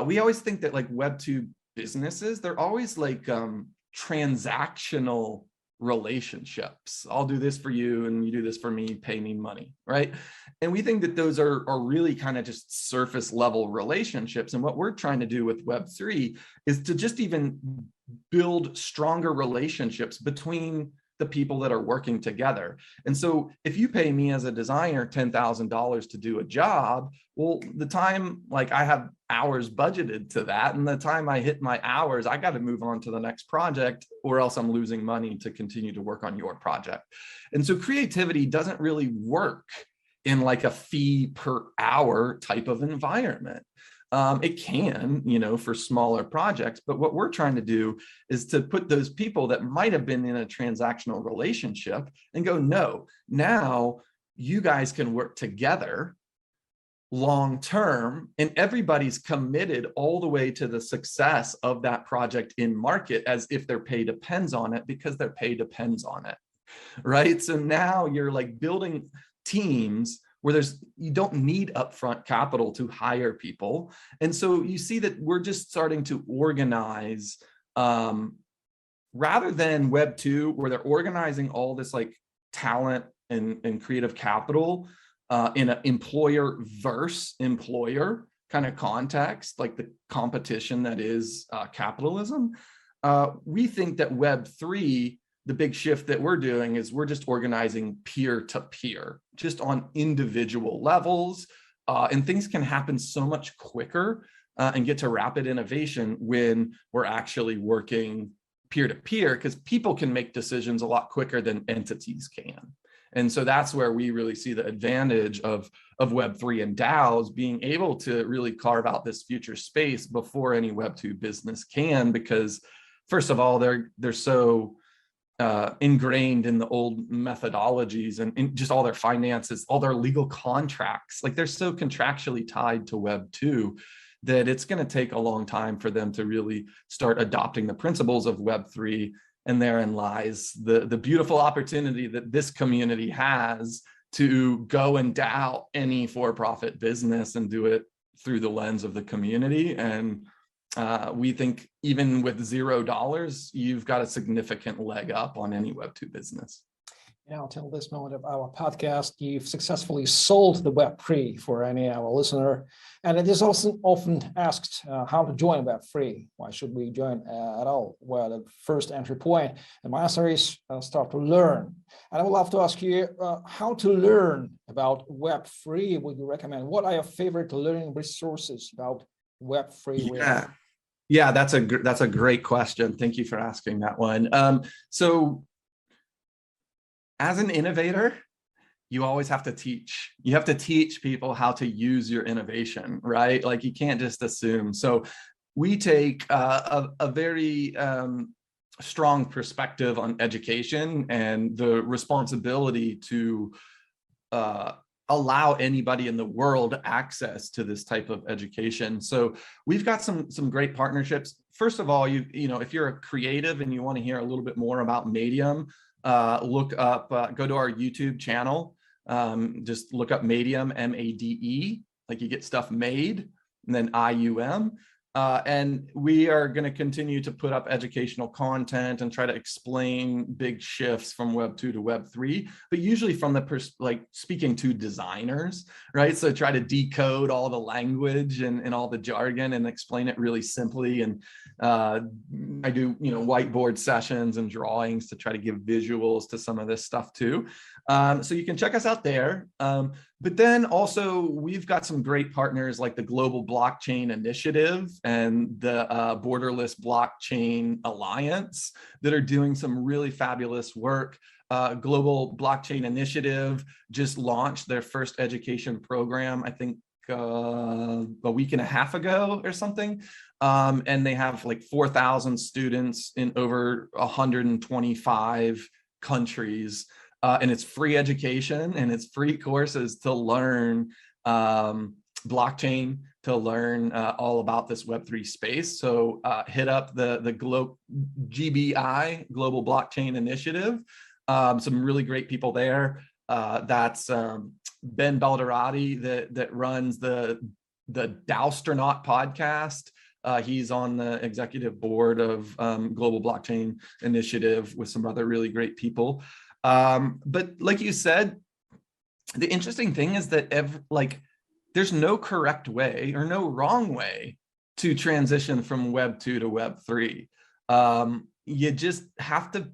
we always think that like Web2 businesses, they're always like transactional relationships. I'll do this for you and you do this for me, pay me money, right? And we think that those are really kind of just surface level relationships. And what we're trying to do with Web3 is to just even build stronger relationships between the people that are working together. And so if you pay me as a designer $10,000 to do a job, well, the time, like I have hours budgeted to that, and the time I hit my hours, I got to move on to the next project, or else I'm losing money to continue to work on your project. And so creativity doesn't really work in like a fee per hour type of environment. It can, for smaller projects, but what we're trying to do is to put those people that might have been in a transactional relationship and go, no, now you guys can work together. long term, and everybody's committed all the way to the success of that project in market as if their pay depends on it, because their pay depends on it, right? So now you're like building teams where you don't need upfront capital to hire people. And so you see that we're just starting to organize, rather than Web 2, where they're organizing all this like talent and creative capital in an employer versus employer kind of context, like the competition that is capitalism. We think that Web 3, the big shift that we're doing is we're just organizing peer to peer, just on individual levels. And things can happen so much quicker and get to rapid innovation when we're actually working peer to peer, because people can make decisions a lot quicker than entities can. And so that's where we really see the advantage of Web3 and DAOs being able to really carve out this future space before any Web2 business can, because first of all, they're so ingrained in the old methodologies and in just all their finances, all their legal contracts. Like they're so contractually tied to Web 2 that it's going to take a long time for them to really start adopting the principles of Web 3. And therein lies the beautiful opportunity that this community has to go and DAO any for-profit business and do it through the lens of the community. And we think even with $0, you've got a significant leg up on any Web2 business. Now, until this moment of our podcast, you've successfully sold the Web3 for any of our listener. And it is also often asked how to join Web3. Why should we join at all? Well, the first entry point, and my answer is start to learn. And I would love to ask you how to learn about Web3. Would you recommend? What are your favorite learning resources about Web3? Yeah, that's a great question. Thank you for asking that one. So as an innovator, you always have to teach. You have to teach people how to use your innovation, right? Like you can't just assume. So we take a very strong perspective on education and the responsibility to allow anybody in the world access to this type of education. So we've got some great partnerships. First of all, you know, if you're a creative and you want to hear a little bit more about Madium, look up, go to our YouTube channel, just look up Madium, M-A-D-E, like you get stuff made, and then I-U-M. And we are going to continue to put up educational content and try to explain big shifts from Web 2 to Web 3, but usually from the like speaking to designers, right? So try to decode all the language and all the jargon and explain it really simply. And I do, you know, whiteboard sessions and drawings to try to give visuals to some of this stuff too. So you can check us out there. But then also we've got some great partners like the Global Blockchain Initiative and the Borderless Blockchain Alliance that are doing some really fabulous work. Global Blockchain Initiative just launched their first education program, I think a week and a half ago or something. And they have like 4,000 students in over 125 countries. And it's free education and it's free courses to learn blockchain, to learn all about this Web3 space. So hit up the GBI, Global Blockchain Initiative. Some really great people there. That's Ben Balderati that runs the Dowstronaut podcast. He's on the executive board of Global Blockchain Initiative with some other really great people. But like you said, the interesting thing is that there's no correct way or no wrong way to transition from Web 2 to Web 3. You just have to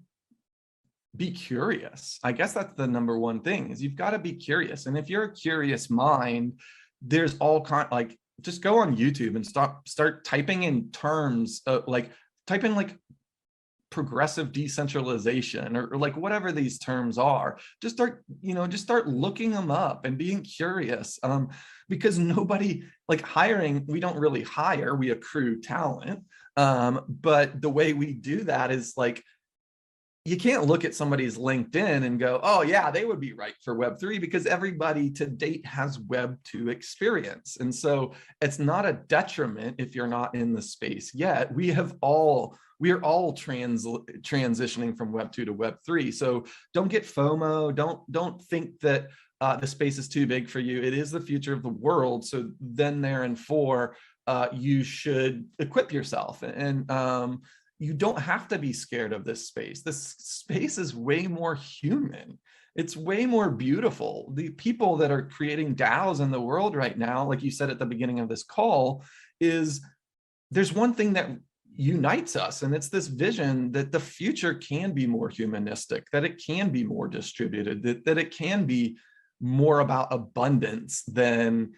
be curious. I guess that's the number one thing, is you've got to be curious. And if you're a curious mind, there's all like just go on YouTube and start typing in terms of typing like progressive decentralization or like whatever these terms are. Just start looking them up and being curious, because nobody, like hiring, we don't really hire, we accrue talent. But the way we do that is like you can't look at somebody's LinkedIn and go, oh yeah, they would be right for Web3, because everybody to date has Web2 experience. And so it's not a detriment if you're not in the space yet. We are all transitioning from Web2 to Web3. So don't get FOMO. Don't think that the space is too big for you. It is the future of the world. So then you should equip yourself, and you don't have to be scared of this space. This space is way more human. It's way more beautiful. The people that are creating DAOs in the world right now, like you said at the beginning of this call, is there's one thing that unites us, and it's this vision that the future can be more humanistic, that it can be more distributed, that it can be more about abundance than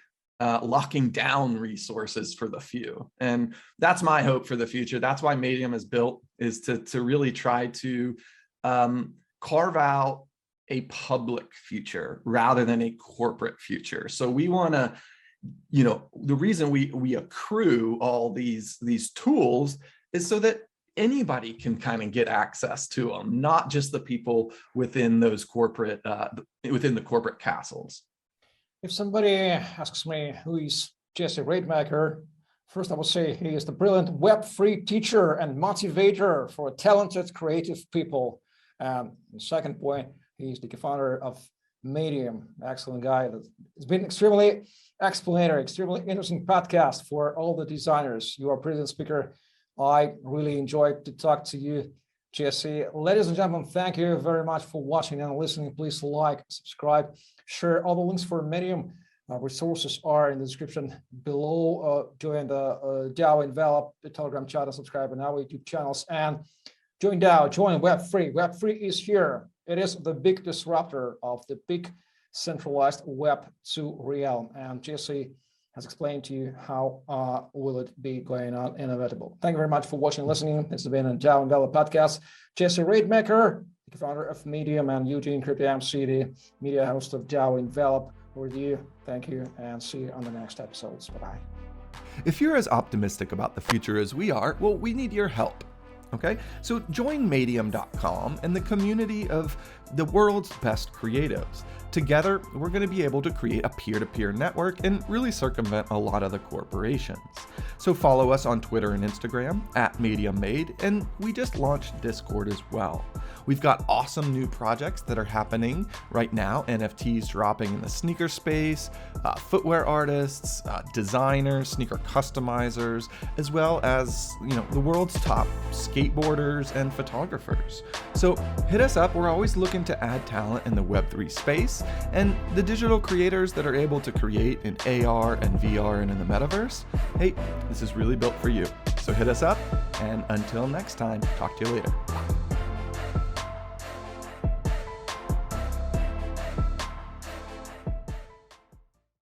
locking down resources for the few. And that's my hope for the future. That's why Medium is built, is to really try to carve out a public future rather than a corporate future. So we want to, the reason we accrue all these tools is so that anybody can kind of get access to them, not just the people within those within the corporate castles. If somebody asks me who is Jesse Rademacher, first I will say he is the brilliant Web3 teacher and motivator for talented, creative people. The second point, he is the co-founder of Medium, excellent guy. It's been extremely explanatory, extremely interesting podcast for all the designers. You are a brilliant speaker. I really enjoyed to talk to you, Jesse. Ladies and gentlemen, thank you very much for watching and listening. Please like, subscribe, share. All the links for Medium resources are in the description below. Join the DAO Envelop, the Telegram channel, subscribe on our YouTube channels, and join DAO, join Web3. Web3 is here. It is the big disruptor of the big centralized Web2 realm. And Jesse has explained to you how will it be going on inevitable. Thank you very much for watching and listening. This has been a DAO Envelop podcast. Jesse Rademacher, the founder of Medium, and Eugene CryptoMC, the media host of DAO Envelop. With you, thank you, and see you on the next episodes. Bye-bye. If you're as optimistic about the future as we are, well, we need your help. Okay, so join Medium.com and the community of the world's best creatives. Together, we're going to be able to create a peer-to-peer network and really circumvent a lot of the corporations. So follow us on Twitter and Instagram @MediumMade, and we just launched Discord as well. We've got awesome new projects that are happening right now. NFTs dropping in the sneaker space, footwear artists, designers, sneaker customizers, as well as the world's top skateboarders and photographers. So hit us up. We're always looking to add talent in the Web3 space, and the digital creators that are able to create in AR and VR and in the metaverse. Hey, this is really built for you. So hit us up, and until next time, talk to you later.